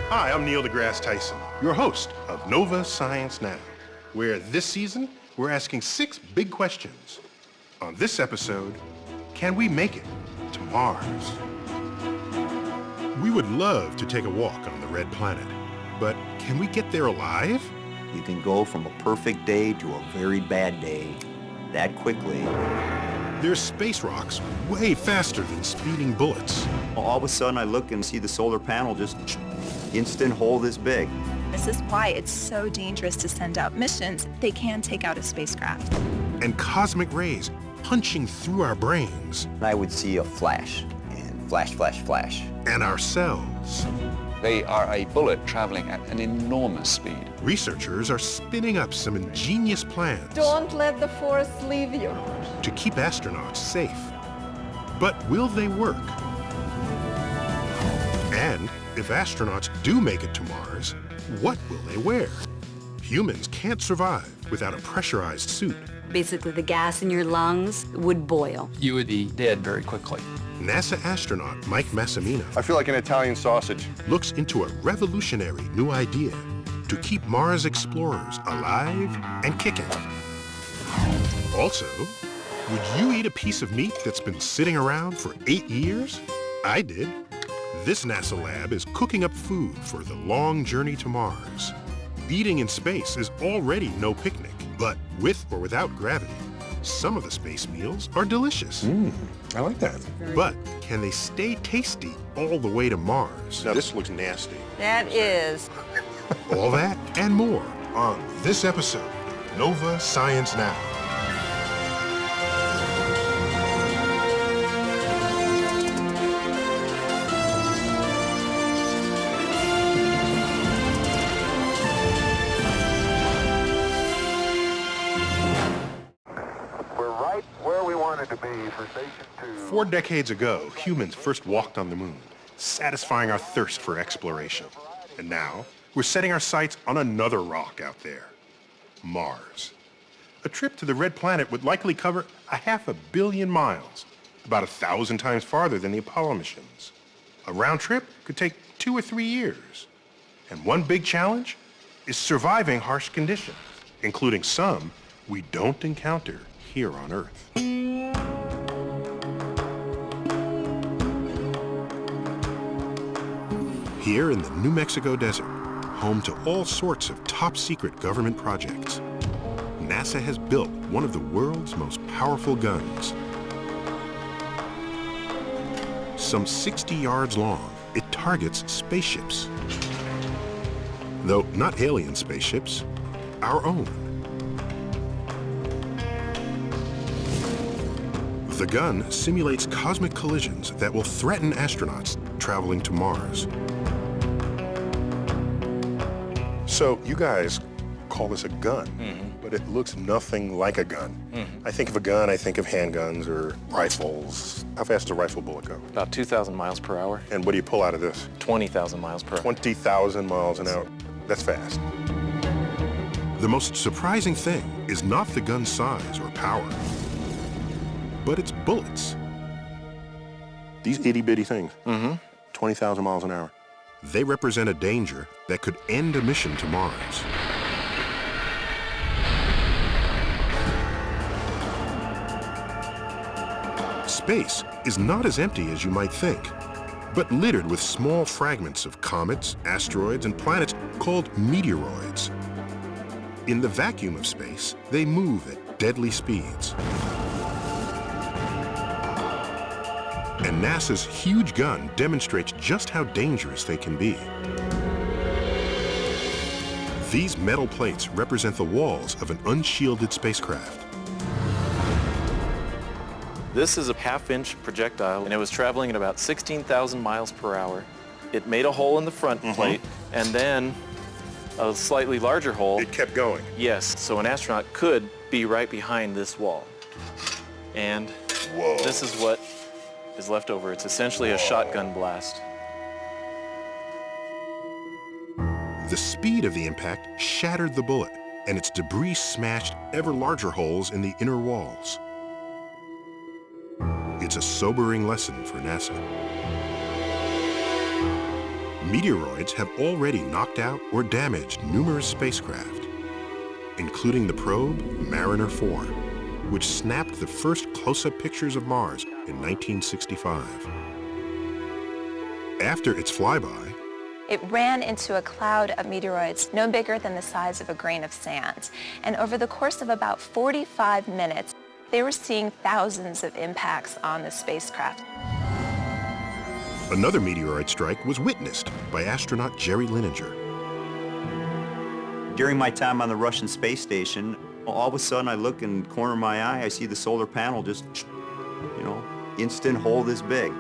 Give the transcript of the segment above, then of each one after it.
Hi, I'm Neil deGrasse Tyson, your host of Nova Science Now, where this season we're asking 6 big questions. On this episode, can we make it to Mars? We would love to take a walk on the red planet, but can we get there alive? You can go from a perfect day to a very bad day that quickly. There's space rocks way faster than speeding bullets. All of a sudden I look and see the solar panel just instant hole this big. This is why it's so dangerous to send out missions. They can take out a spacecraft. And cosmic rays punching through our brains. I would see a flash, and flash, flash, flash. And our cells. They are a bullet traveling at an enormous speed. Researchers are spinning up some ingenious plans. Don't let the force leave you. To keep astronauts safe. But will they work? And if astronauts do make it to Mars, what will they wear? Humans can't survive without a pressurized suit. Basically, the gas in your lungs would boil. You would be dead very quickly. NASA astronaut Mike Massimino I feel like an Italian sausage. looks into a revolutionary new idea to keep Mars explorers alive and kicking. Also, would you eat a piece of meat that's been sitting around for 8 years? I did. This NASA lab is cooking up food for the long journey to Mars. Eating in space is already no picnic, but with or without gravity, some of the space meals are delicious. I like that. But can they stay tasty all the way to Mars? Now this looks nasty. That is. All that and more on this episode of Nova Science Now. We're right where we wanted to be for Station 2. 4 decades ago, humans first walked on the moon, satisfying our thirst for exploration. And now, we're setting our sights on another rock out there, Mars. A trip to the red planet would likely cover 500 million miles, about 1,000 times farther than the Apollo missions. A round trip could take 2 or 3 years. And one big challenge is surviving harsh conditions, including some we don't encounter here on Earth. Here in the New Mexico desert, home to all sorts of top-secret government projects, NASA has built one of the world's most powerful guns. Some 60 yards long, it targets spaceships. Though not alien spaceships, our own. The gun simulates cosmic collisions that will threaten astronauts traveling to Mars. So you guys call this a gun, but it looks nothing like a gun. I think of a gun, I think of handguns or rifles. How fast does a rifle bullet go? About 2,000 miles per hour, And what do you pull out of this? 20,000 miles per hour. 20,000 miles an hour. That's fast. The most surprising thing is not the gun's size or power, but its bullets. These itty-bitty things, 20,000 miles an hour. They represent a danger that could end a mission to Mars. Space is not as empty as you might think, but littered with small fragments of comets, asteroids, and planets called meteoroids. In the vacuum of space, they move at deadly speeds. And NASA's huge gun demonstrates just how dangerous they can be. These metal plates represent the walls of an unshielded spacecraft. This is a half-inch projectile, and it was traveling at about 16,000 miles per hour. It made a hole in the front plate, and then a slightly larger hole. It kept going. Yes, so an astronaut could be right behind this wall. And this is what is left over. It's essentially a shotgun blast. The speed of the impact shattered the bullet, and its debris smashed ever larger holes in the inner walls. Its It's a sobering lesson for NASA. Meteoroids have already knocked out or damaged numerous spacecraft, including the probe Mariner 4, which snapped the first close-up pictures of Mars in 1965. After its flyby, It ran into a cloud of meteoroids no bigger than the size of a grain of sand. And over the course of about 45 minutes, they were seeing thousands of impacts on the spacecraft. another meteoroid strike was witnessed by astronaut Jerry Linenger. During my time on the Russian space station, all of a sudden I look in the corner of my eye, I see the solar panel just, instant hole this big.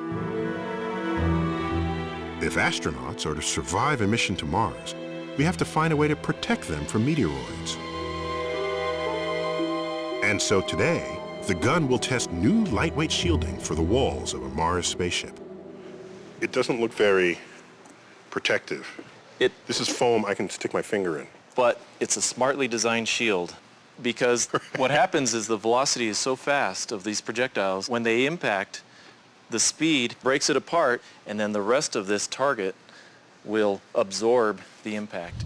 If astronauts are to survive a mission to Mars, we have to find a way to protect them from meteoroids. And so today, the gun will test new lightweight shielding for the walls of a Mars spaceship. It doesn't look very protective. This is foam I can stick my finger in. But it's a smartly designed shield because what happens is the velocity is so fast of these projectiles, when they impact, the speed breaks it apart, and then the rest of this target will absorb the impact.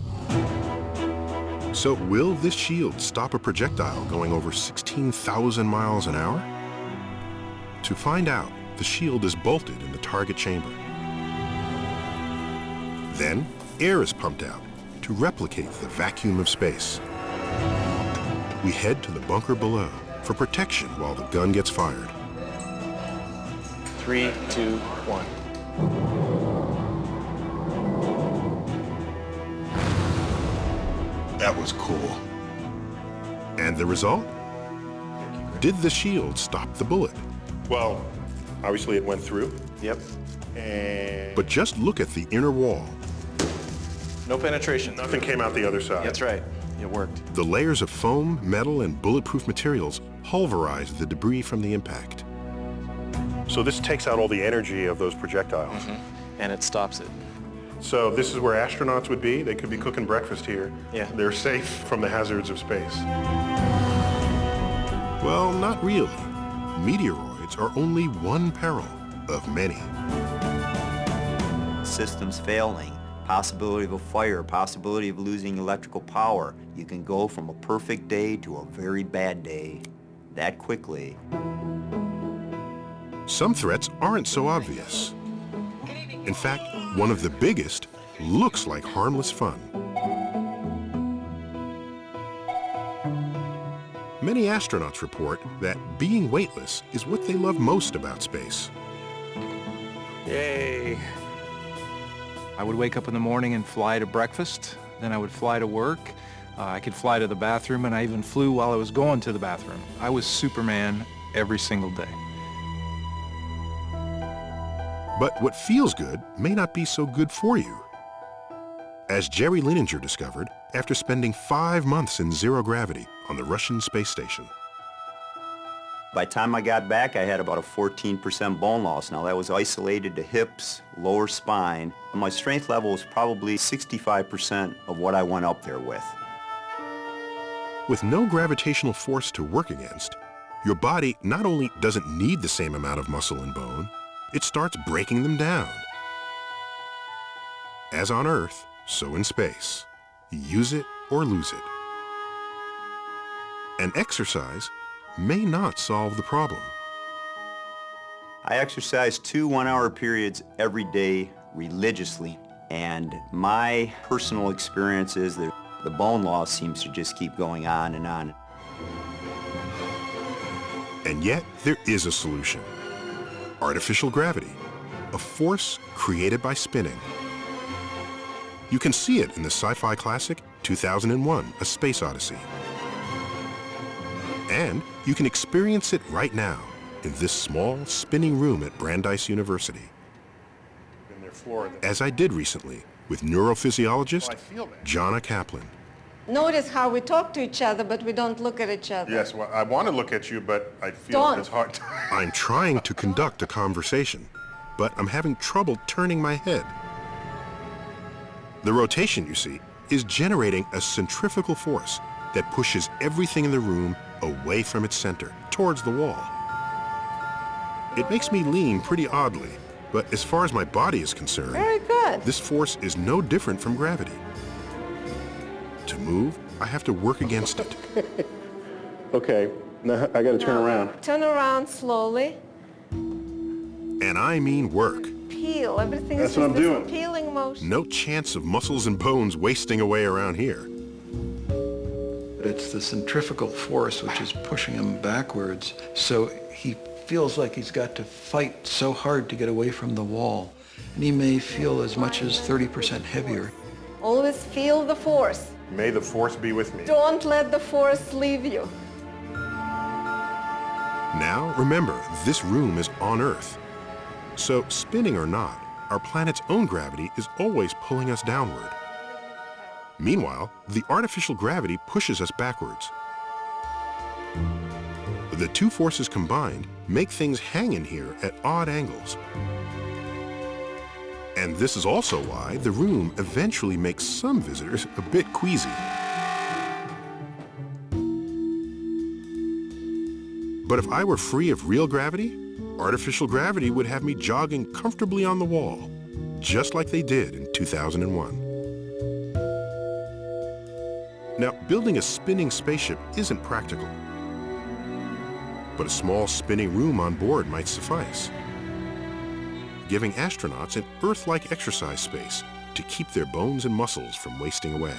So will this shield stop a projectile going over 16,000 miles an hour? To find out, the shield is bolted in the target chamber. Then, air is pumped out to replicate the vacuum of space. We head to the bunker below for protection while the gun gets fired. 3, 2, 1. That was cool. And the result? Did the shield stop the bullet? Well, obviously it went through. Yep. But just look at the inner wall. No penetration. Nothing came out the other side. That's right. It worked. The layers of foam, metal, and bulletproof materials pulverized the debris from the impact. So this takes out all the energy of those projectiles. And it stops it. So this is where astronauts would be. They could be cooking breakfast here. Yeah. They're safe from the hazards of space. Well, not really. Meteoroids are only one peril of many. Systems failing, possibility of a fire, possibility of losing electrical power. You can go from a perfect day to a very bad day that quickly. Some threats aren't so obvious. In fact, one of the biggest looks like harmless fun. Many astronauts report that being weightless is what they love most about space. Yay! I would wake up in the morning and fly to breakfast, then I would fly to work. I could fly to the bathroom, and I even flew while I was going to the bathroom. I was Superman every single day. But what feels good may not be so good for you. As Jerry Linenger discovered after spending 5 months in zero gravity on the Russian space station. By the time I got back, I had about a 14% bone loss. Now that was isolated to hips, lower spine. My strength level was probably 65% of what I went up there with. With no gravitational force to work against, your body not only doesn't need the same amount of muscle and bone, it starts breaking them down. As on Earth, so in space. Use it or lose it. And exercise may not solve the problem. I exercise 2 one-hour periods every day religiously, and my personal experience is that the bone loss seems to just keep going on and on. And yet, there is a solution. Artificial gravity, a force created by spinning. You can see it in the sci-fi classic 2001, A Space Odyssey. And you can experience it right now in this small spinning room at Brandeis University. As I did recently with neurophysiologist Jonna Kaplan. Notice how we talk to each other, but we don't look at each other. Yes, well, I want to look at you, but I feel it's hard to... I'm trying to conduct a conversation, but I'm having trouble turning my head. The rotation, you see, is generating a centrifugal force that pushes everything in the room away from its center, towards the wall. It makes me lean pretty oddly, but as far as my body is concerned, Very good. this force is no different from gravity. To move, I have to work against it. Okay, now I gotta turn around. Turn around slowly. And I mean work. Peel. Everything That's is what just I'm this doing. peeling motion. No chance of muscles and bones wasting away around here. It's the centrifugal force which is pushing him backwards, so he feels like he's got to fight so hard to get away from the wall. And he may feel as much as 30% heavier. Always feel the force. May the force be with me. Don't let the force leave you. Now, remember, this room is on Earth. So, spinning or not, our planet's own gravity is always pulling us downward. Meanwhile, the artificial gravity pushes us backwards. The two forces combined make things hang in here at odd angles. And this is also why the room eventually makes some visitors a bit queasy. But if I were free of real gravity, artificial gravity would have me jogging comfortably on the wall, just like they did in 2001. Now, building a spinning spaceship isn't practical, but a small spinning room on board might suffice, giving astronauts an Earth-like exercise space to keep their bones and muscles from wasting away.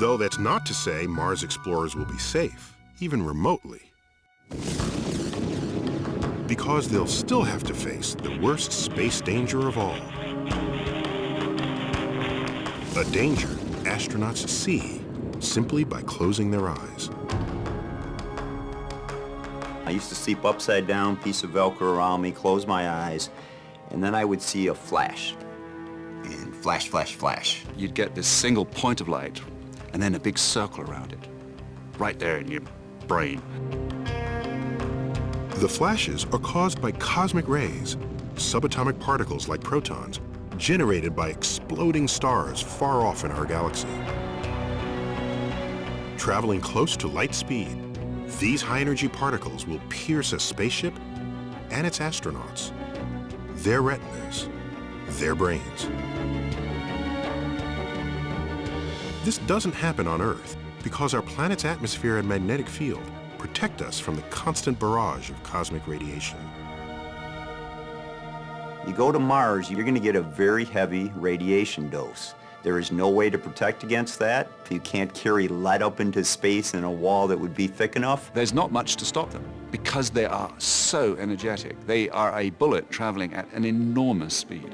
Though that's not to say Mars explorers will be safe, even remotely, because they'll still have to face the worst space danger of all. A danger astronauts see simply by closing their eyes. I used to sleep upside down, piece of Velcro around me, close my eyes, and then I would see a flash. And flash, flash, flash. You'd get this single point of light and then a big circle around it, right there in your brain. The flashes are caused by cosmic rays, subatomic particles like protons, generated by exploding stars far off in our galaxy. Traveling close to light speed, these high-energy particles will pierce a spaceship and its astronauts, their retinas, their brains. This doesn't happen on Earth because our planet's atmosphere and magnetic field protect us from the constant barrage of cosmic radiation. You go to Mars, you're going to get a very heavy radiation dose. There is no way to protect against that. You can't carry lead up into space in a wall that would be thick enough. There's not much to stop them because they are so energetic. They are a bullet traveling at an enormous speed.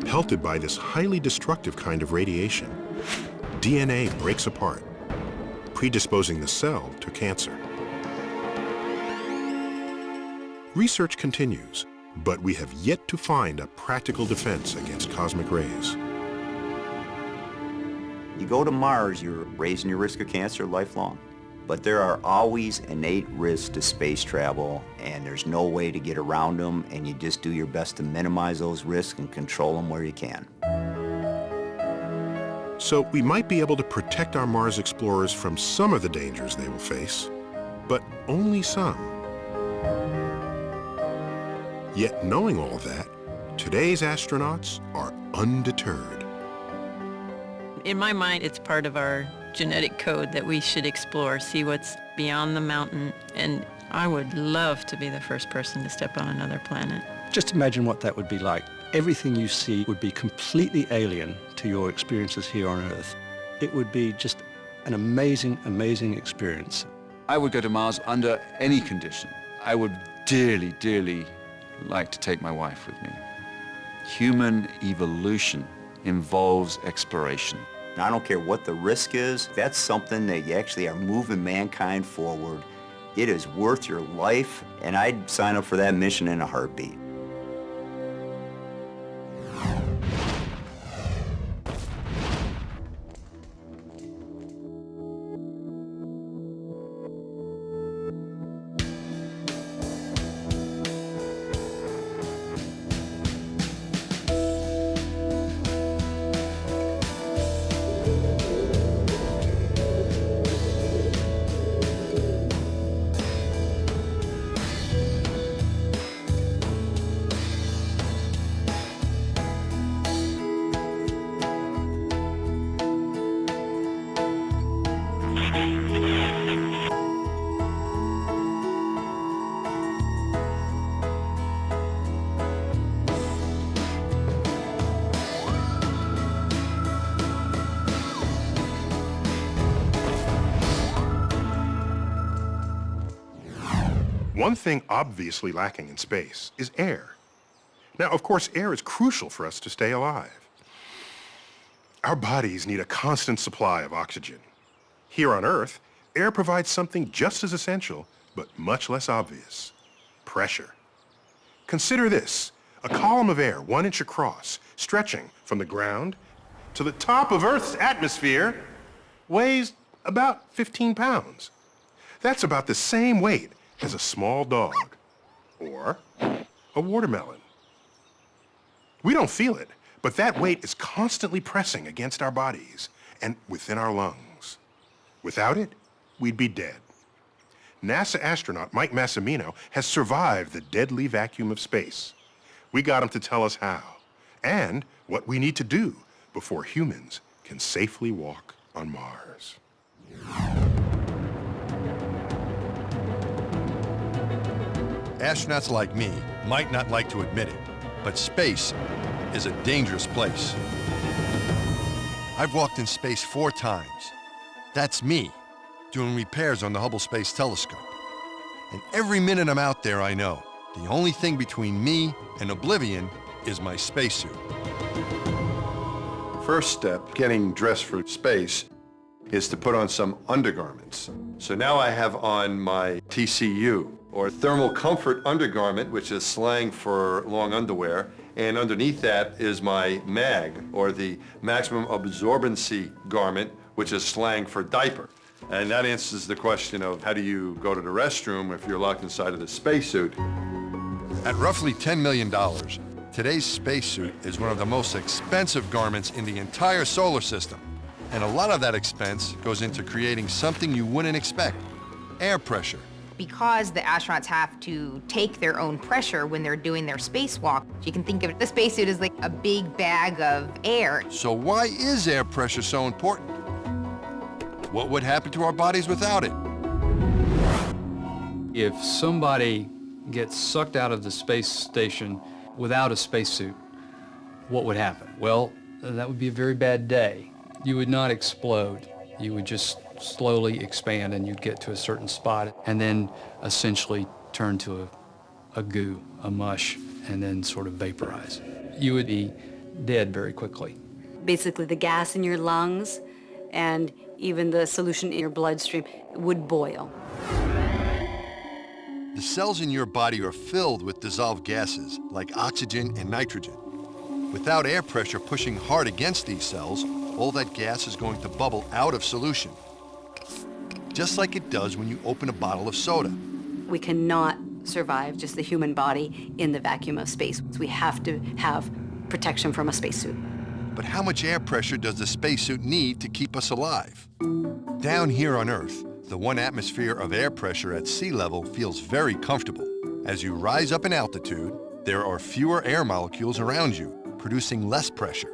Pelted by this highly destructive kind of radiation, DNA breaks apart, predisposing the cell to cancer. Research continues, but we have yet to find a practical defense against cosmic rays. You go to Mars, you're raising your risk of cancer lifelong. But there are always innate risks to space travel, and there's no way to get around them, and you just do your best to minimize those risks and control them where you can. So we might be able to protect our Mars explorers from some of the dangers they will face, but only some. Yet knowing all that, today's astronauts are undeterred. In my mind, it's part of our genetic code that we should explore, see what's beyond the mountain, and I would love to be the first person to step on another planet. Just imagine what that would be like. Everything you see would be completely alien to your experiences here on Earth. It would be just an amazing, amazing experience. I would go to Mars under any condition. I would dearly, dearly like to take my wife with me. Human evolution involves exploration. I don't care what the risk is, that's something that you actually are moving mankind forward. It is worth your life, and I'd sign up for that mission in a heartbeat. One thing obviously lacking in space is air. Now, of course, air is crucial for us to stay alive. Our bodies need a constant supply of oxygen. Here on Earth, air provides something just as essential, but much less obvious: pressure. Consider this: a column of air 1 inch across, stretching from the ground to the top of Earth's atmosphere, weighs about 15 pounds. That's about the same weight as a small dog or a watermelon. We don't feel it, but that weight is constantly pressing against our bodies and within our lungs. Without it, we'd be dead. NASA astronaut Mike Massimino has survived the deadly vacuum of space. We got him to tell us how and what we need to do before humans can safely walk on Mars. Astronauts like me might not like to admit it, but space is a dangerous place. I've walked in space 4 times. That's me, doing repairs on the Hubble Space Telescope. And every minute I'm out there, I know, the only thing between me and oblivion is my spacesuit. First step, getting dressed for space, is to put on some undergarments. So now I have on my TCU, or thermal comfort undergarment, which is slang for long underwear, and underneath that is my MAG, or the maximum absorbency garment, which is slang for diaper. And that answers the question of how do you go to the restroom if you're locked inside of the spacesuit. At roughly $10 million, today's spacesuit is one of the most expensive garments in the entire solar system. And a lot of that expense goes into creating something you wouldn't expect: air pressure. Because the astronauts have to take their own pressure when they're doing their spacewalk, you can think of the spacesuit as like a big bag of air. So why is air pressure so important? What would happen to our bodies without it? If somebody gets sucked out of the space station without a spacesuit, what would happen? Well, that would be a very bad day. You would not explode. You would just slowly expand and you'd get to a certain spot and then essentially turn to a goo, a mush, and then sort of vaporize. You would be dead very quickly. Basically, the gas in your lungs and even the solution in your bloodstream would boil. The cells in your body are filled with dissolved gases like oxygen and nitrogen. Without air pressure pushing hard against these cells, all that gas is going to bubble out of solution, just like it does when you open a bottle of soda. We cannot survive, just the human body, in the vacuum of space. We have to have protection from a spacesuit. But how much air pressure does the spacesuit need to keep us alive? Down here on Earth, the 1 atmosphere of air pressure at sea level feels very comfortable. As you rise up in altitude, there are fewer air molecules around you, producing less pressure.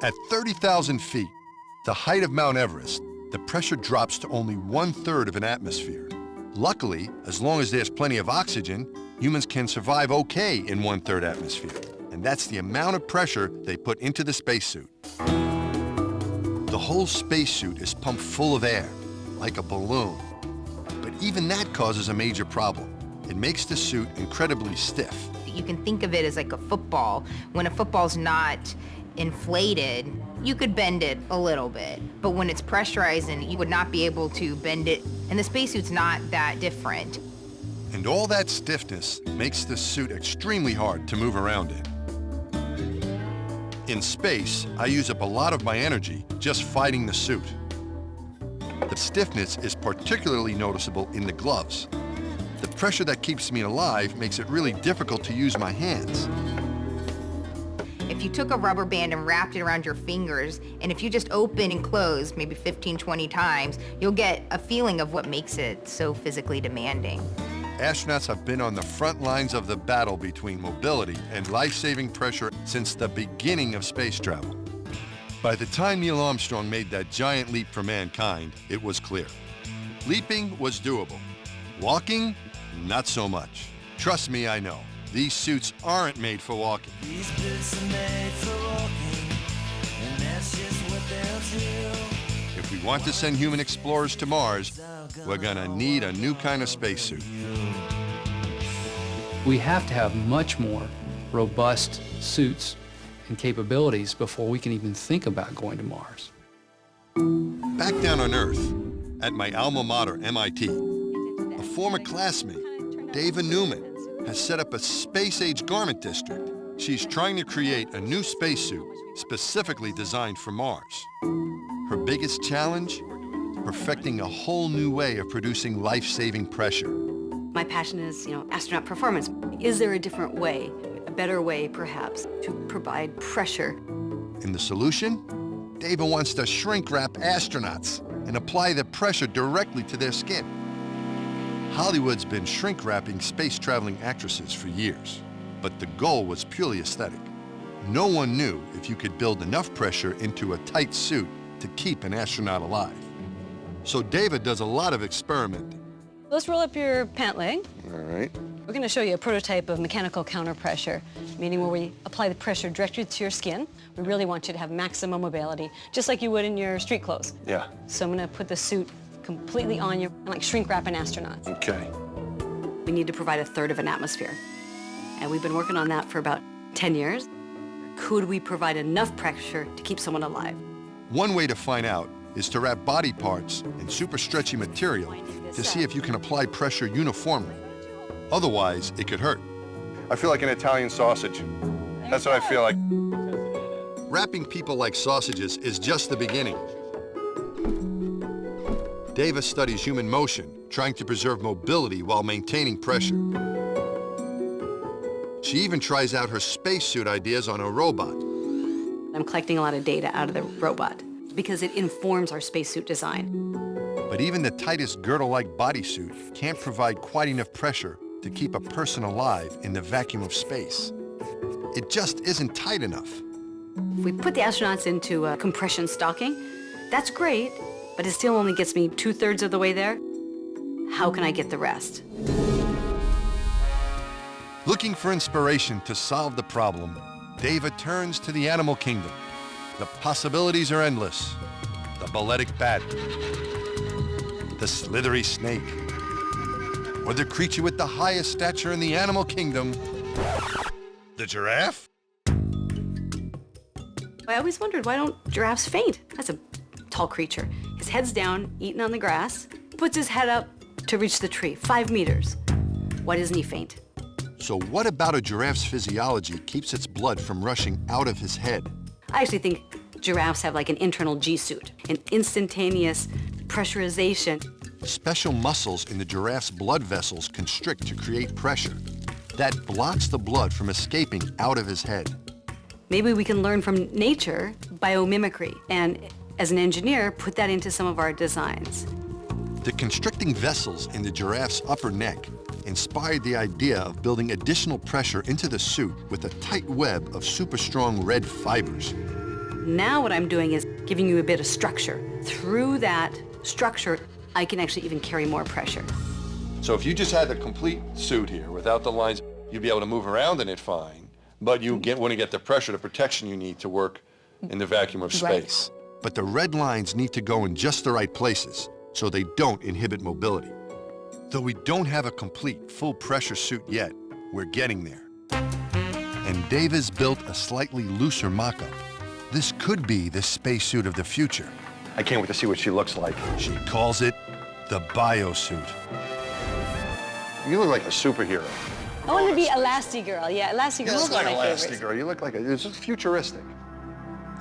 At 30,000 feet, the height of Mount Everest, the pressure drops to only 1/3 of an atmosphere. Luckily, as long as there's plenty of oxygen, humans can survive okay in 1/3 atmosphere. And that's the amount of pressure they put into the spacesuit. The whole spacesuit is pumped full of air, like a balloon. But even that causes a major problem. It makes the suit incredibly stiff. You can think of it as like a football. When a football's not inflated, you could bend it a little bit. But when it's pressurized, and you would not be able to bend it. And the spacesuit's not that different. And all that stiffness makes the suit extremely hard to move around in. In space, I use up a lot of my energy just fighting the suit. The stiffness is particularly noticeable in the gloves. The pressure that keeps me alive makes it really difficult to use my hands. If you took a rubber band and wrapped it around your fingers, and if you just open and close maybe 15, 20 times, you'll get a feeling of what makes it so physically demanding. Astronauts have been on the front lines of the battle between mobility and life-saving pressure since the beginning of space travel. By the time Neil Armstrong made that giant leap for mankind, it was clear. Leaping was doable. Walking, not so much. Trust me, I know. These suits aren't made for walking. These boots are made for walking, and that's just what they'll do. If we want to send human explorers to Mars, we're gonna need a new kind of spacesuit. We have to have much more robust suits and capabilities before we can even think about going to Mars. Back down on Earth, at my alma mater, MIT, a former classmate, Dava Newman, has set up a space-age garment district. She's trying to create a new spacesuit specifically designed for Mars. Her biggest challenge? Perfecting a whole new way of producing life-saving pressure. My passion is, astronaut performance. Is there a different way, a better way perhaps, to provide pressure? And the solution? Dava wants to shrink-wrap astronauts and apply the pressure directly to their skin. Hollywood's been shrink-wrapping space-traveling actresses for years, but the goal was purely aesthetic. No one knew if you could build enough pressure into a tight suit to keep an astronaut alive. So Dava does a lot of experimenting. Let's roll up your pant leg. All right. We're going to show you a prototype of mechanical counterpressure, meaning where we apply the pressure directly to your skin. We really want you to have maximum mobility, just like you would in your street clothes. Yeah. So I'm going to put the suit completely on you, and like shrink wrap an astronaut. Okay. We need to provide a third of an atmosphere. And we've been working on that for about 10 years. Could we provide enough pressure to keep someone alive? One way to find out is to wrap body parts in super stretchy material to see if you can apply pressure uniformly. Otherwise, it could hurt. I feel like an Italian sausage. That's what I feel like. Wrapping people like sausages is just the beginning. Dava studies human motion, trying to preserve mobility while maintaining pressure. She even tries out her spacesuit ideas on a robot. I'm collecting a lot of data out of the robot because it informs our spacesuit design. But even the tightest girdle-like bodysuit can't provide quite enough pressure to keep a person alive in the vacuum of space. It just isn't tight enough. If we put the astronauts into a compression stocking, that's great, but it still only gets me 2/3 of the way there. How can I get the rest? Looking for inspiration to solve the problem, Dava turns to the animal kingdom. The possibilities are endless. The balletic bat, the slithery snake, or the creature with the highest stature in the animal kingdom, the giraffe? I always wondered, why don't giraffes faint? That's a tall creature. His head's down, eating on the grass, puts his head up to reach the tree, 5 meters. Why doesn't he faint? So what about a giraffe's physiology keeps its blood from rushing out of his head? I actually think giraffes have like an internal G-suit, an instantaneous pressurization. Special muscles in the giraffe's blood vessels constrict to create pressure. That blocks the blood from escaping out of his head. Maybe we can learn from nature biomimicry, and as an engineer, put that into some of our designs. The constricting vessels in the giraffe's upper neck inspired the idea of building additional pressure into the suit with a tight web of super strong red fibers. Now what I'm doing is giving you a bit of structure. Through that structure, I can actually even carry more pressure. So if you just had the complete suit here without the lines, you'd be able to move around in it fine, but you wouldn't get the pressure, the protection you need to work in the vacuum of space. Right. But the red lines need to go in just the right places so they don't inhibit mobility. Though we don't have a complete, full pressure suit yet, we're getting there. And Dava's built a slightly looser mock-up. This could be the spacesuit of the future. I can't wait to see what she looks like. She calls it the biosuit. You look like a superhero. I want to be Elastigirl. Yeah, Elastigirl You is look one like of my favorites. Elastigirl. You look like it's just futuristic.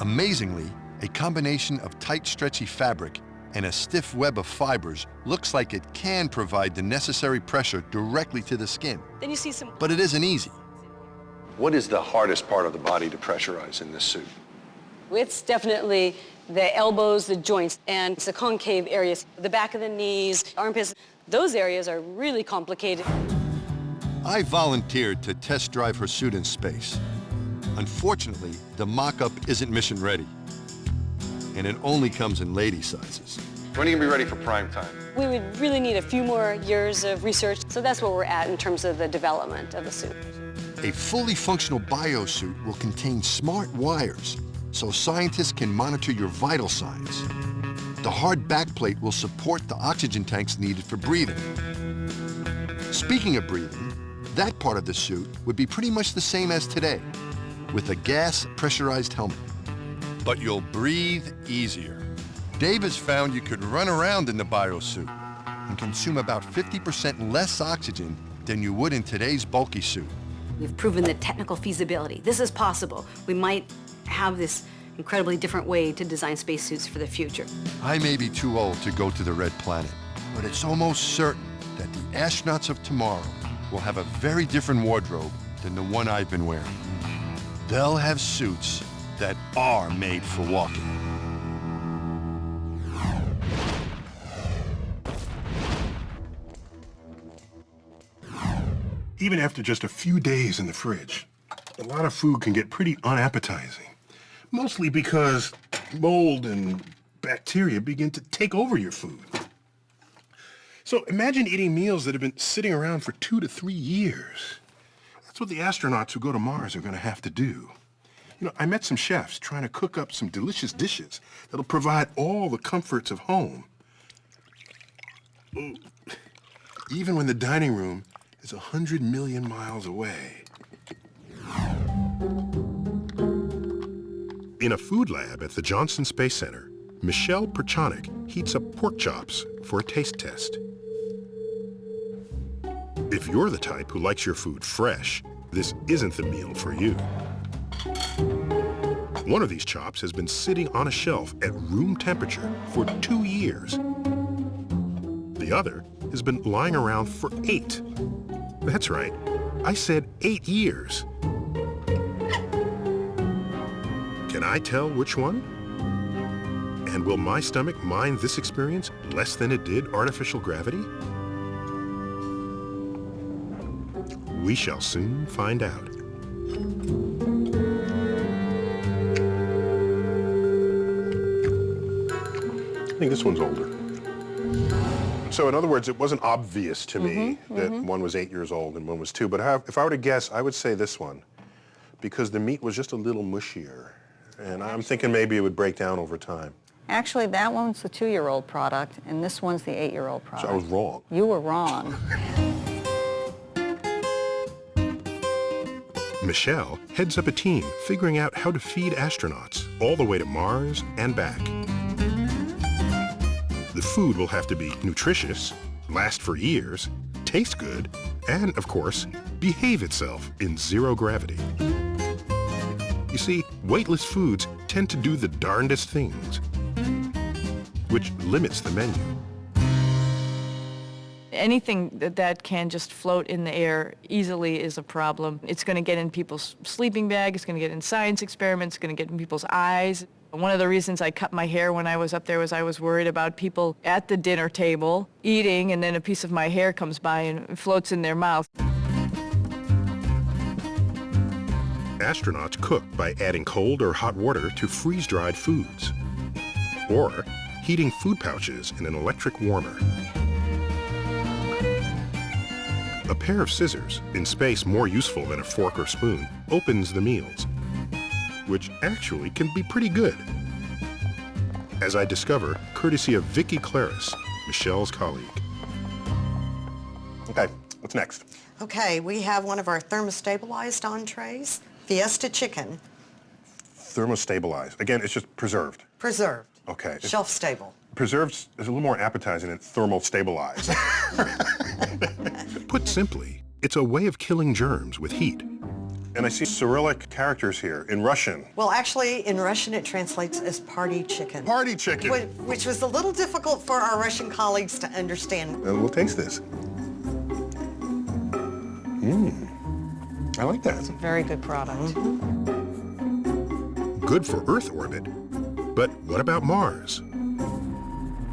Amazingly, a combination of tight, stretchy fabric and a stiff web of fibers looks like it can provide the necessary pressure directly to the skin. Then you see some... But it isn't easy. What is the hardest part of the body to pressurize in this suit? It's definitely the elbows, the joints, and it's the concave areas. The back of the knees, armpits, those areas are really complicated. I volunteered to test drive her suit in space. Unfortunately, the mock-up isn't mission ready. And it only comes in lady sizes. When are you going to be ready for prime time? We would really need a few more years of research, so that's where we're at in terms of the development of the suit. A fully functional biosuit will contain smart wires, so scientists can monitor your vital signs. The hard backplate will support the oxygen tanks needed for breathing. Speaking of breathing, That part of the suit would be pretty much the same as today, with a gas pressurized helmet. But you'll breathe easier. Dave has found you could run around in the biosuit and consume about 50% less oxygen than you would in today's bulky suit. We've proven the technical feasibility. This is possible. We might have this incredibly different way to design spacesuits for the future. I may be too old to go to the Red Planet, but it's almost certain that the astronauts of tomorrow will have a very different wardrobe than the one I've been wearing. They'll have suits that are made for walking. Even after just a few days in the fridge, a lot of food can get pretty unappetizing. Mostly because mold and bacteria begin to take over your food. So imagine eating meals that have been sitting around for 2 to 3 years. That's what the astronauts who go to Mars are going to have to do. You know, I met some chefs trying to cook up some delicious dishes that'll provide all the comforts of home. Even when the dining room is 100 million miles away. In a food lab at the Johnson Space Center, Michelle Perchonik heats up pork chops for a taste test. If you're the type who likes your food fresh, this isn't the meal for you. One of these chops has been sitting on a shelf at room temperature for 2 years. The other has been lying around for 8. That's right, I said 8 years. Can I tell which one? And will my stomach mind this experience less than it did artificial gravity? We shall soon find out. I think this one's older. So in other words, it wasn't obvious to me that one was 8 years old and one was 2. But if I were to guess, I would say this one, because the meat was just a little mushier. And I'm thinking maybe it would break down over time. Actually, that one's the 2-year-old product, and this one's the 8-year-old product. So I was wrong. You were wrong. Michelle heads up a team figuring out how to feed astronauts all the way to Mars and back. The food will have to be nutritious, last for years, taste good, and, of course, behave itself in zero gravity. You see, weightless foods tend to do the darndest things, which limits the menu. Anything that can just float in the air easily is a problem. It's going to get in people's sleeping bag, it's going to get in science experiments, it's going to get in people's eyes. One of the reasons I cut my hair when I was up there was I was worried about people at the dinner table eating, and then a piece of my hair comes by and floats in their mouth. Astronauts cook by adding cold or hot water to freeze-dried foods, or heating food pouches in an electric warmer. A pair of scissors, in space more useful than a fork or spoon, opens the meals, which actually can be pretty good, as I discover courtesy of Vicki Claris, Michelle's colleague. Okay, what's next? Okay, we have one of our thermostabilized entrees, Fiesta chicken. Thermostabilized. Again, it's just preserved. Preserved. Okay. Shelf stable. Preserved is a little more appetizing than thermal stabilized. Put simply, it's a way of killing germs with heat. And I see Cyrillic characters here in Russian. Well, actually, in Russian, it translates as party chicken. Party chicken. Which was a little difficult for our Russian colleagues to understand. And we'll taste this. I like that. It's a very good product. Good for Earth orbit. But what about Mars?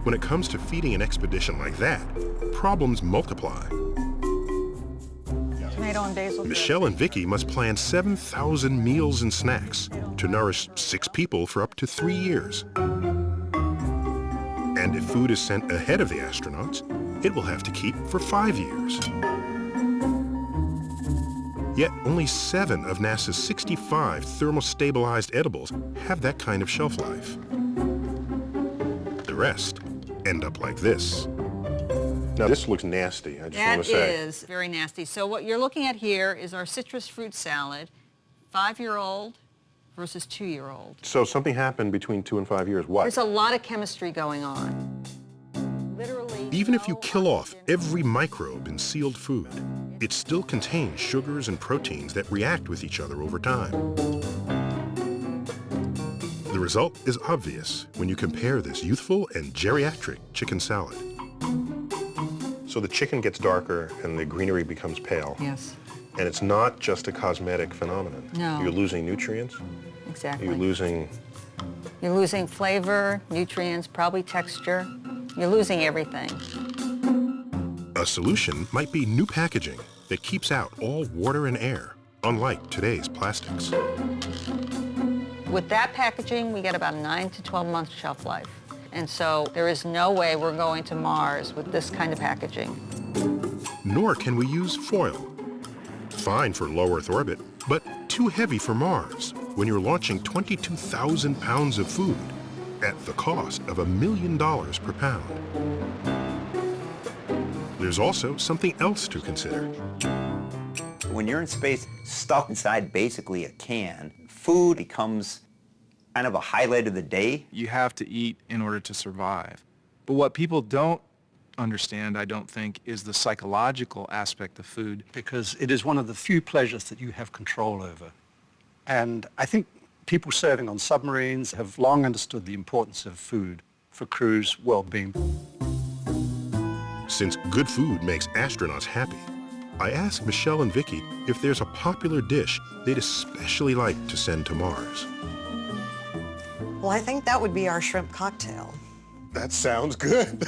When it comes to feeding an expedition like that, problems multiply. Tomato and basil. Michelle and Vicki must plan 7,000 meals and snacks to nourish 6 people for up to 3 years. And if food is sent ahead of the astronauts, it will have to keep for 5 years. Yet only 7 of NASA's 65 thermostabilized edibles have that kind of shelf life. The rest end up like this. Now this looks nasty, I just want That to say. is very nasty. So what you're looking at here is our citrus fruit salad, 5-year-old versus 2-year-old. So something happened between 2 and 5 years. What? There's a lot of chemistry going on. Literally. Even if you kill off every microbe in sealed food, it still contains sugars and proteins that react with each other over time. The result is obvious when you compare this youthful and geriatric chicken salad. So the chicken gets darker and the greenery becomes pale. Yes. And it's not just a cosmetic phenomenon. No. You're losing nutrients. Exactly. You're losing... You're losing flavor, nutrients, probably texture. You're losing everything. A solution might be new packaging that keeps out all water and air, unlike today's plastics. With that packaging, we get about 9 to 12 months shelf life. And so there is no way we're going to Mars with this kind of packaging. Nor can we use foil. Fine for low Earth orbit, but too heavy for Mars when you're launching 22,000 pounds of food at the cost of $1 million per pound. There's also something else to consider. When you're in space, stuck inside basically a can, food becomes kind of a highlight of the day. You have to eat in order to survive. But what people don't understand, I don't think, is the psychological aspect of food. Because it is one of the few pleasures that you have control over. And I think people serving on submarines have long understood the importance of food for crew's well-being. Since good food makes astronauts happy, I asked Michelle and Vicky if there's a popular dish they'd especially like to send to Mars. Well, I think that would be our shrimp cocktail. That sounds good.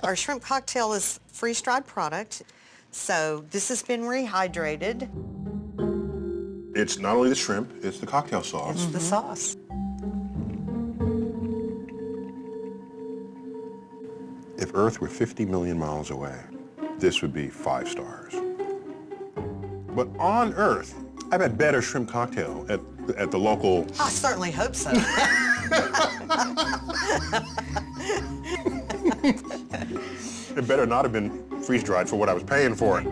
Our shrimp cocktail is freeze-dried product, so this has been rehydrated. It's not only the shrimp, it's the cocktail sauce. It's the sauce. If Earth were 50 million miles away, this would be 5 stars. But on Earth, I've had better shrimp cocktail at the local... I certainly hope so. It better not have been freeze-dried for what I was paying for it.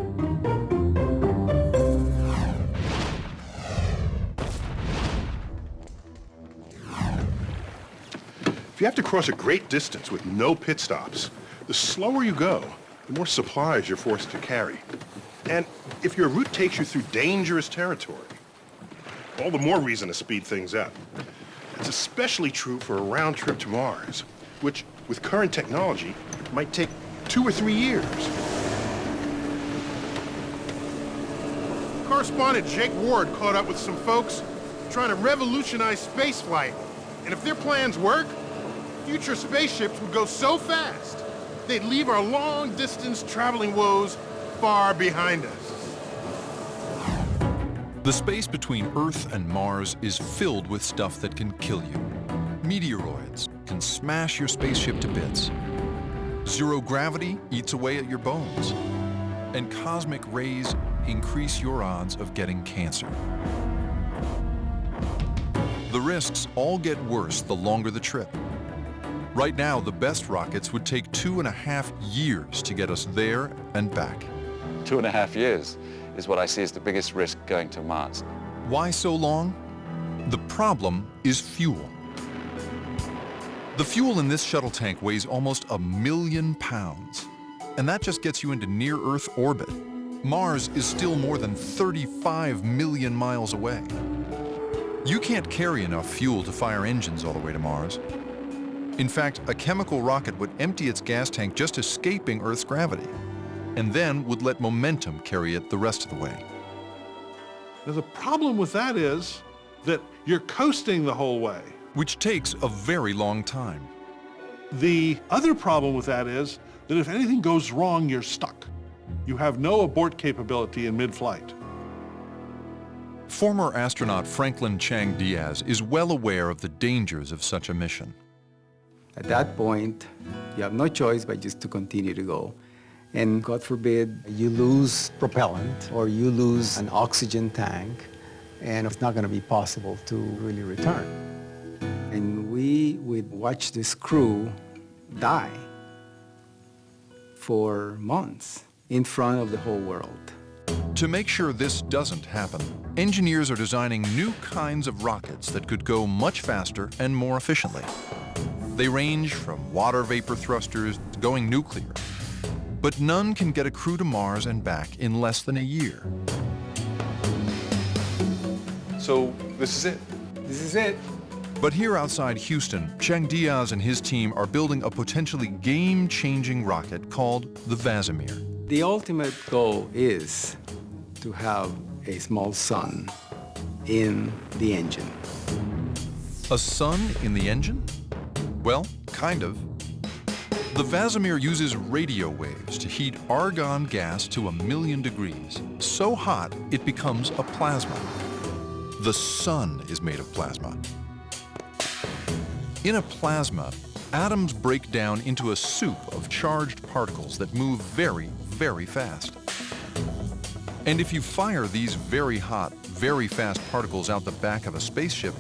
If you have to cross a great distance with no pit stops, the slower you go, the more supplies you're forced to carry. And if your route takes you through dangerous territory, all the more reason to speed things up. It's especially true for a round trip to Mars, which, with current technology, might take 2 or 3 years. Correspondent Jake Ward caught up with some folks trying to revolutionize spaceflight. And if their plans work, future spaceships would go so fast, they'd leave our long-distance traveling woes far behind us. The space between Earth and Mars is filled with stuff that can kill you. Meteoroids can smash your spaceship to bits. Zero gravity eats away at your bones. And cosmic rays increase your odds of getting cancer. The risks all get worse the longer the trip. Right now, the best rockets would take 2.5 years to get us there and back. 2.5 years is what I see as the biggest risk going to Mars. Why so long? The problem is fuel. The fuel in this shuttle tank weighs almost 1 million pounds, and that just gets you into near-Earth orbit. Mars is still more than 35 million miles away. You can't carry enough fuel to fire engines all the way to Mars. In fact, a chemical rocket would empty its gas tank just escaping Earth's gravity, and then would let momentum carry it the rest of the way. Now, the problem with that is that you're coasting the whole way. Which takes a very long time. The other problem with that is that if anything goes wrong, you're stuck. You have no abort capability in mid-flight. Former astronaut Franklin Chang Diaz is well aware of the dangers of such a mission. At that point, you have no choice but just to continue to go. And God forbid, you lose propellant or you lose an oxygen tank, and it's not going to be possible to really return. And we would watch this crew die for months in front of the whole world. To make sure this doesn't happen, engineers are designing new kinds of rockets that could go much faster and more efficiently. They range from water vapor thrusters to going nuclear. But none can get a crew to Mars and back in less than a year. So this is it? This is it. But here outside Houston, Cheng Diaz and his team are building a potentially game-changing rocket called the Vazimir. The ultimate goal is to have a small sun in the engine. A sun in the engine? Well, kind of. The Vazimir uses radio waves to heat argon gas to 1,000,000 degrees, so hot it becomes a plasma. The sun is made of plasma. In a plasma, atoms break down into a soup of charged particles that move very, very fast. And if you fire these very hot, very fast particles out the back of a spaceship,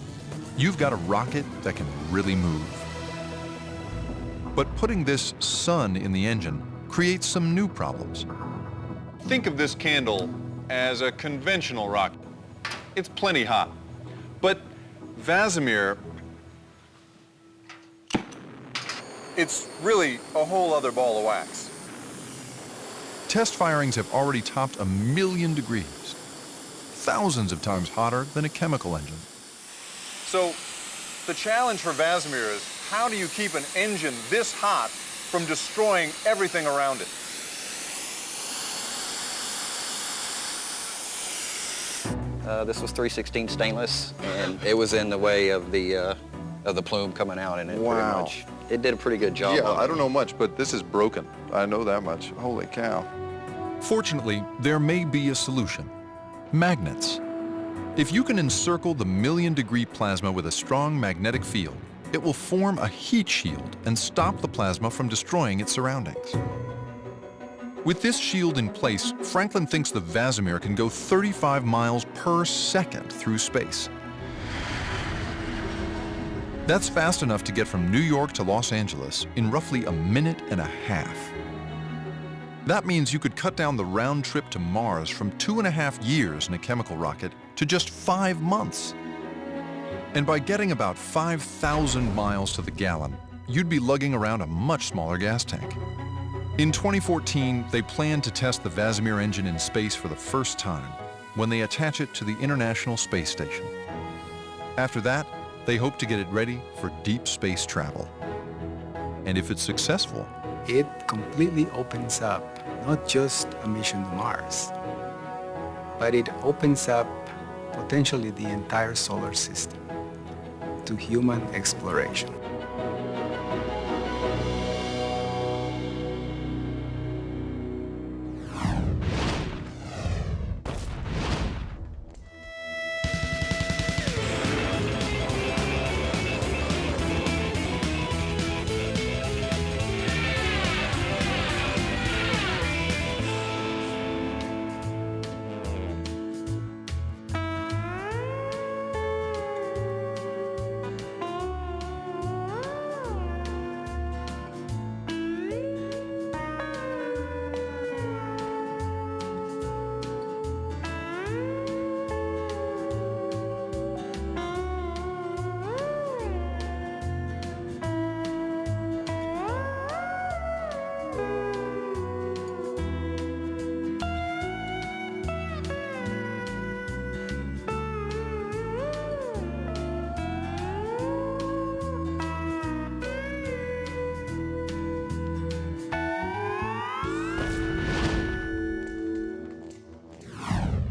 you've got a rocket that can really move. But putting this sun in the engine creates some new problems. Think of this candle as a conventional rocket. It's plenty hot. But Vazimir, it's really a whole other ball of wax. Test firings have already topped 1,000,000 degrees, thousands of times hotter than a chemical engine. So the challenge for Vazimir is, how do you keep an engine this hot from destroying everything around it? This was 316 stainless, and it was in the way of the plume coming out, and it pretty much, it did a pretty good job. Yeah, I don't know much, but this is broken. I know that much. Holy cow. Fortunately, there may be a solution. Magnets. If you can encircle the 1,000,000-degree plasma with a strong magnetic field, it will form a heat shield and stop the plasma from destroying its surroundings. With this shield in place, Franklin thinks the Vazimir can go 35 miles per second through space. That's fast enough to get from New York to Los Angeles in roughly a minute and a half. That means you could cut down the round trip to Mars from 2.5 years in a chemical rocket to just 5 months. And by getting about 5,000 miles to the gallon, you'd be lugging around a much smaller gas tank. In 2014, they plan to test the Vazimir engine in space for the first time when they attach it to the International Space Station. After that, they hope to get it ready for deep space travel. And if it's successful, It completely opens up not just a mission to Mars, but it opens up potentially the entire solar system to human exploration.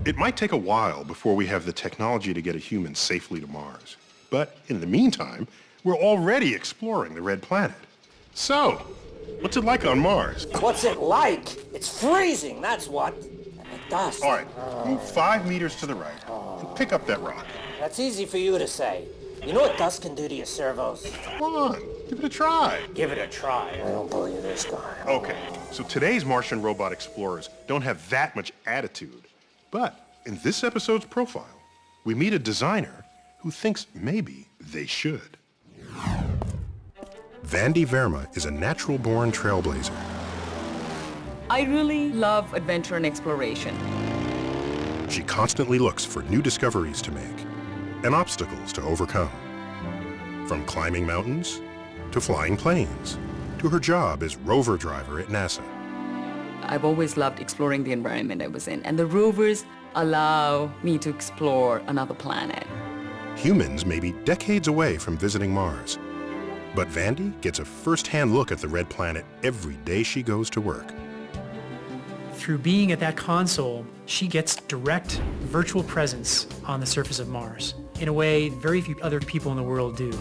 It might take a while before we have the technology to get a human safely to Mars. But in the meantime, we're already exploring the red planet. So, what's it like on Mars? What's it like? It's freezing, that's what. And the dust. All right, move 5 meters to the right and pick up that rock. That's easy for you to say. You know what dust can do to your servos? Come on, give it a try. Give it a try. I don't believe this guy. Okay, so today's Martian robot explorers don't have that much attitude. But in this episode's profile, we meet a designer who thinks maybe they should. Vandi Verma is a natural-born trailblazer. I really love adventure and exploration. She constantly looks for new discoveries to make and obstacles to overcome. From climbing mountains to flying planes to her job as rover driver at NASA. I've always loved exploring the environment I was in, and the rovers allow me to explore another planet. Humans may be decades away from visiting Mars, but Vandi gets a first-hand look at the red planet every day she goes to work. Through being at that console, she gets direct virtual presence on the surface of Mars in a way very few other people in the world do.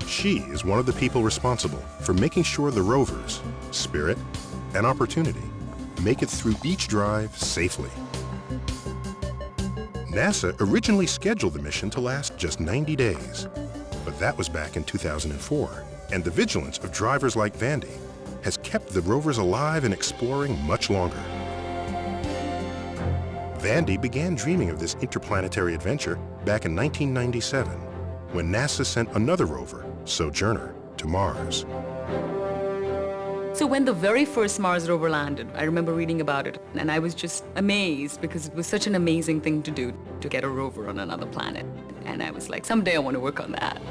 She is one of the people responsible for making sure the rovers, Spirit and Opportunity, make it through each drive safely. NASA originally scheduled the mission to last just 90 days, but that was back in 2004, and the vigilance of drivers like Vandi has kept the rovers alive and exploring much longer. Vandi began dreaming of this interplanetary adventure back in 1997, when NASA sent another rover, Sojourner, to Mars. So when the very first Mars rover landed, I remember reading about it, and I was just amazed because it was such an amazing thing to do, to get a rover on another planet. And I was like, someday I want to work on that.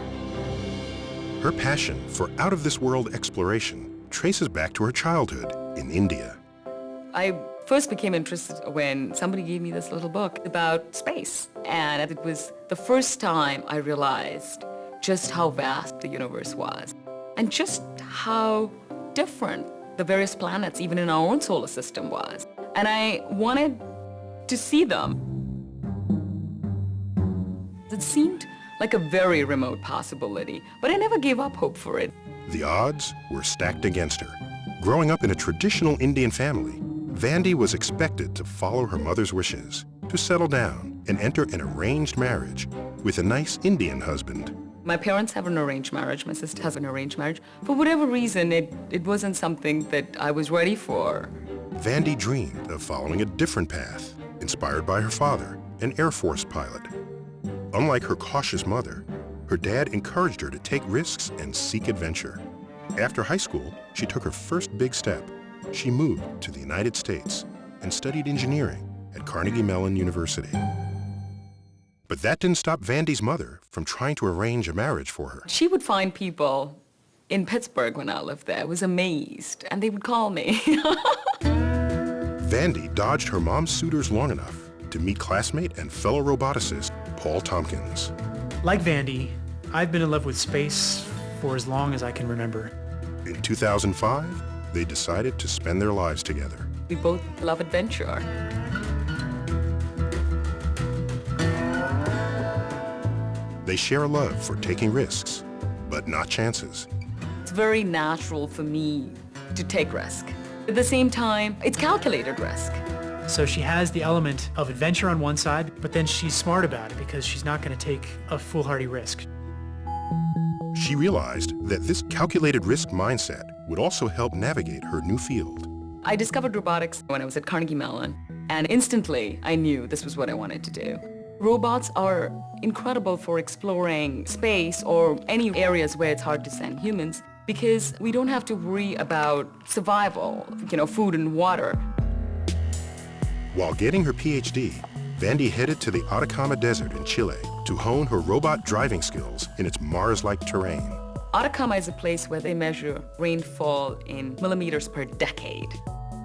Her passion for out-of-this-world exploration traces back to her childhood in India. I first became interested when somebody gave me this little book about space. And it was the first time I realized just how vast the universe was and just how different the various planets, even in our own solar system, was. And I wanted to see them. It seemed like a very remote possibility, but I never gave up hope for it. The odds were stacked against her. Growing up in a traditional Indian family, Vandi was expected to follow her mother's wishes, to settle down and enter an arranged marriage with a nice Indian husband. My parents have an arranged marriage. My sister has an arranged marriage. For whatever reason, it wasn't something that I was ready for. Vandi dreamed of following a different path, inspired by her father, an Air Force pilot. Unlike her cautious mother, her dad encouraged her to take risks and seek adventure. After high school, she took her first big step. She moved to the United States and studied engineering at Carnegie Mellon University. But that didn't stop Vandi's mother from trying to arrange a marriage for her. She would find people in Pittsburgh when I lived there. I was amazed, and they would call me. Vandi dodged her mom's suitors long enough to meet classmate and fellow roboticist Paul Tompkins. Like Vandi, I've been in love with space for as long as I can remember. In 2005, they decided to spend their lives together. We both love adventure. They share a love for taking risks, but not chances. It's very natural for me to take risk. At the same time, it's calculated risk. So she has the element of adventure on one side, but then she's smart about it because she's not going to take a foolhardy risk. She realized that this calculated risk mindset would also help navigate her new field. I discovered robotics when I was at Carnegie Mellon, and instantly I knew this was what I wanted to do. Robots are incredible for exploring space or any areas where it's hard to send humans because we don't have to worry about survival, food and water. While getting her PhD, Vandi headed to the Atacama Desert in Chile to hone her robot driving skills in its Mars-like terrain. Atacama is a place where they measure rainfall in millimeters per decade.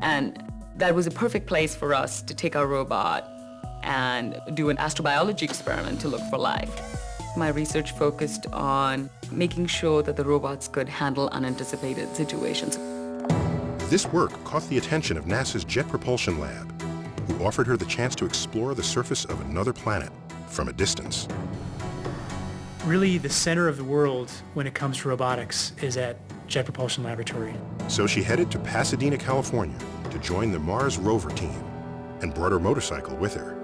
And that was a perfect place for us to take our robot and do an astrobiology experiment to look for life. My research focused on making sure that the robots could handle unanticipated situations. This work caught the attention of NASA's Jet Propulsion Lab, who offered her the chance to explore the surface of another planet from a distance. Really, the center of the world when it comes to robotics is at Jet Propulsion Laboratory. So she headed to Pasadena, California to join the Mars rover team and brought her motorcycle with her.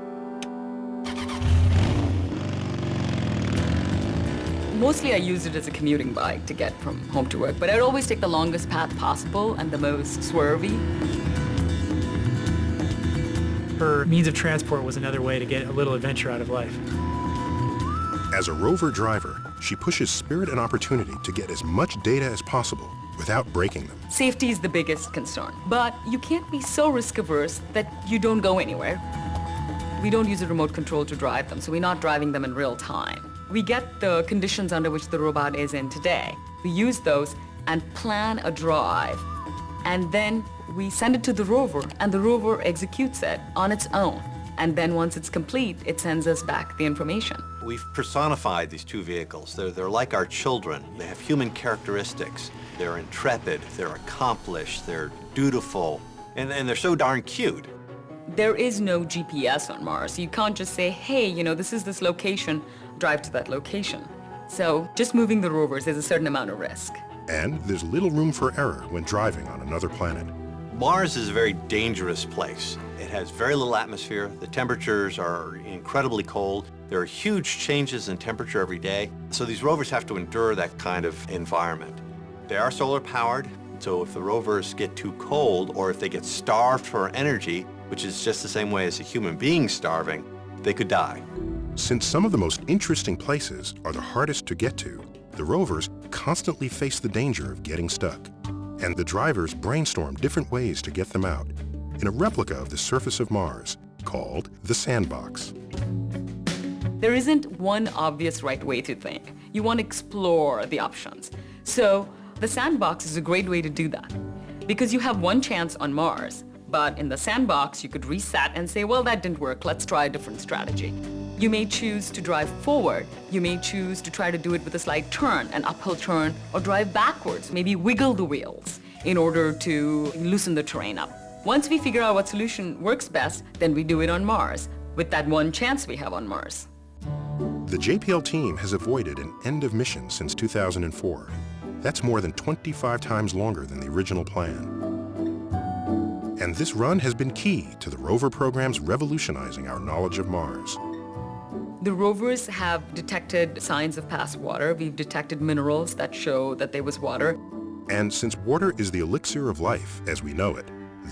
Mostly I used it as a commuting bike to get from home to work, but I'd always take the longest path possible and the most swervy. Her means of transport was another way to get a little adventure out of life. As a rover driver, she pushes Spirit and Opportunity to get as much data as possible without breaking them. Safety is the biggest concern, but you can't be so risk-averse that you don't go anywhere. We don't use a remote control to drive them, so we're not driving them in real time. We get the conditions under which the robot is in today. We use those and plan a drive, and then we send it to the rover, and the rover executes it on its own. And then once it's complete, it sends us back the information. We've personified these two vehicles. They're like our children. They have human characteristics. They're intrepid, they're accomplished, they're dutiful, and they're so darn cute. There is no GPS on Mars. You can't just say, hey, you know, this is this location, drive to that location. So just moving the rovers, there's a certain amount of risk. And there's little room for error when driving on another planet. Mars is a very dangerous place. It has very little atmosphere. The temperatures are incredibly cold. There are huge changes in temperature every day. So these rovers have to endure that kind of environment. They are solar powered, so if the rovers get too cold or if they get starved for energy, which is just the same way as a human being starving, they could die. Since some of the most interesting places are the hardest to get to, the rovers constantly face the danger of getting stuck. And the drivers brainstorm different ways to get them out in a replica of the surface of Mars called the sandbox. There isn't one obvious right way to think. You want to explore the options. So the sandbox is a great way to do that because you have one chance on Mars, but in the sandbox you could reset and say, well, that didn't work, let's try a different strategy. You may choose to drive forward. You may choose to try to do it with a slight turn, an uphill turn, or drive backwards, maybe wiggle the wheels in order to loosen the terrain up. Once we figure out what solution works best, then we do it on Mars, with that one chance we have on Mars. The JPL team has avoided an end of mission since 2004. That's more than 25 times longer than the original plan. And this run has been key to the rover programs revolutionizing our knowledge of Mars. The rovers have detected signs of past water. We've detected minerals that show that there was water. And since water is the elixir of life as we know it,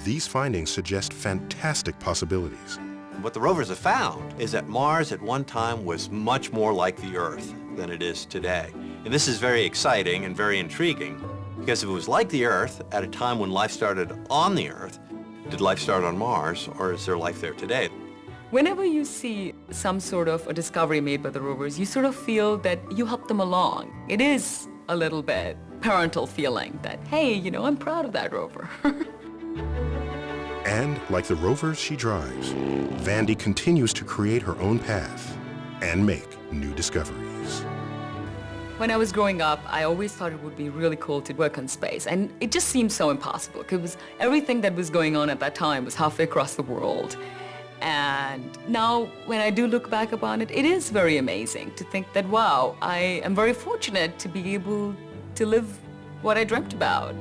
these findings suggest fantastic possibilities. What the rovers have found is that Mars at one time was much more like the Earth than it is today. And this is very exciting and very intriguing because if it was like the Earth at a time when life started on the Earth, did life start on Mars or is there life there today? Whenever you see some sort of a discovery made by the rovers, you sort of feel that you helped them along. It is a little bit parental feeling that, hey, you know, I'm proud of that rover. And like the rovers she drives, Vandi continues to create her own path and make new discoveries. When I was growing up, I always thought it would be really cool to work in space, and it just seemed so impossible because everything that was going on at that time was halfway across the world. And now, when I do look back upon it, it is very amazing to think that, wow, I am very fortunate to be able to live what I dreamt about.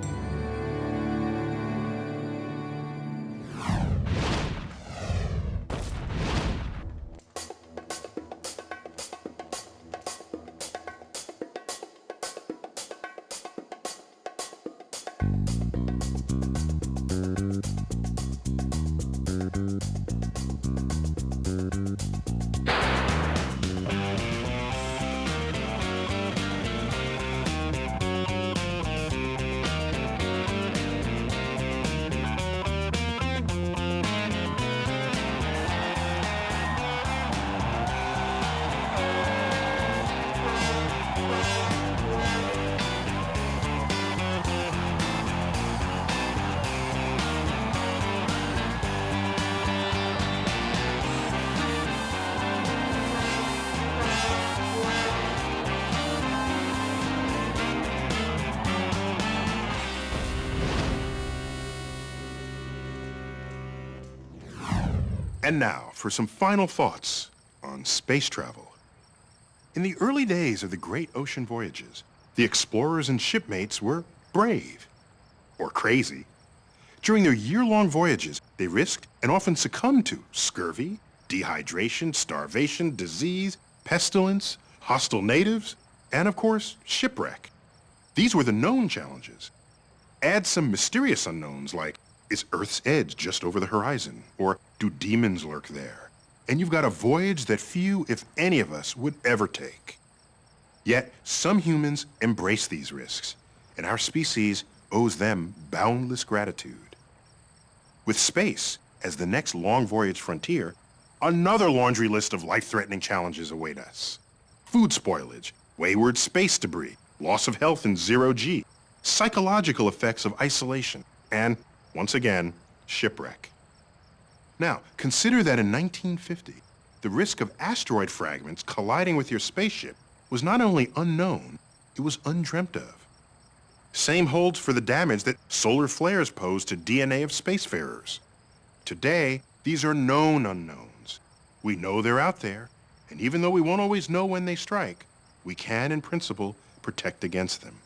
And now for some final thoughts on space travel. In the early days of the great ocean voyages, the explorers and shipmates were brave or crazy. During their year-long voyages, they risked and often succumbed to scurvy, dehydration, starvation, disease, pestilence, hostile natives, and of course, shipwreck. These were the known challenges. Add some mysterious unknowns like, is Earth's edge just over the horizon? Or do demons lurk there? And you've got a voyage that few, if any of us, would ever take. Yet, some humans embrace these risks, and our species owes them boundless gratitude. With space as the next long voyage frontier, another laundry list of life-threatening challenges await us. Food spoilage, wayward space debris, loss of health in zero-G, psychological effects of isolation, and, once again, shipwreck. Now, consider that in 1950, the risk of asteroid fragments colliding with your spaceship was not only unknown, it was undreamt of. Same holds for the damage that solar flares pose to DNA of spacefarers. Today, these are known unknowns. We know they're out there, and even though we won't always know when they strike, we can, in principle, protect against them.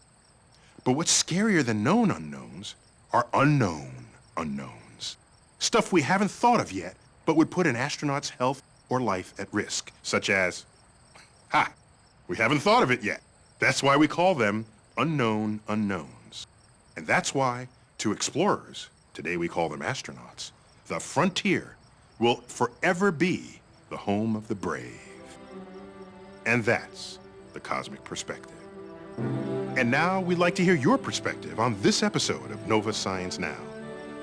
But what's scarier than known unknowns are unknown unknowns. Stuff we haven't thought of yet, but would put an astronaut's health or life at risk, such as, we haven't thought of it yet. That's why we call them unknown unknowns. And that's why, to explorers, today we call them astronauts, the frontier will forever be the home of the brave. And that's the Cosmic Perspective. And now we'd like to hear your perspective on this episode of Nova Science Now.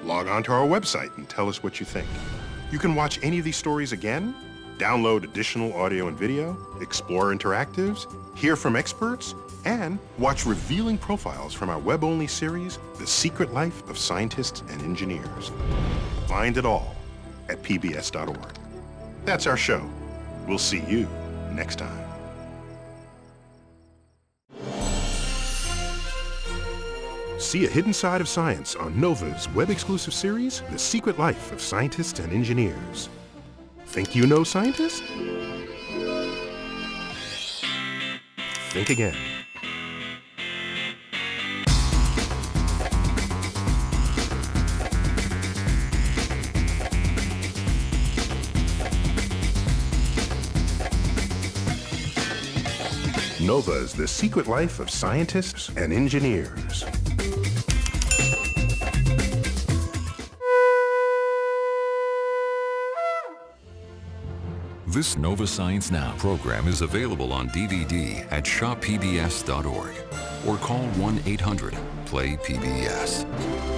Log on to our website and tell us what you think. You can watch any of these stories again, download additional audio and video, explore interactives, hear from experts, and watch revealing profiles from our web-only series, The Secret Life of Scientists and Engineers. Find it all at pbs.org. That's our show. We'll see you next time. See a hidden side of science on Nova's web-exclusive series, The Secret Life of Scientists and Engineers. Think you know scientists? Think again. Nova's The Secret Life of Scientists and Engineers. This Nova Science Now program is available on DVD at shoppbs.org or call 1-800-PLAY-PBS.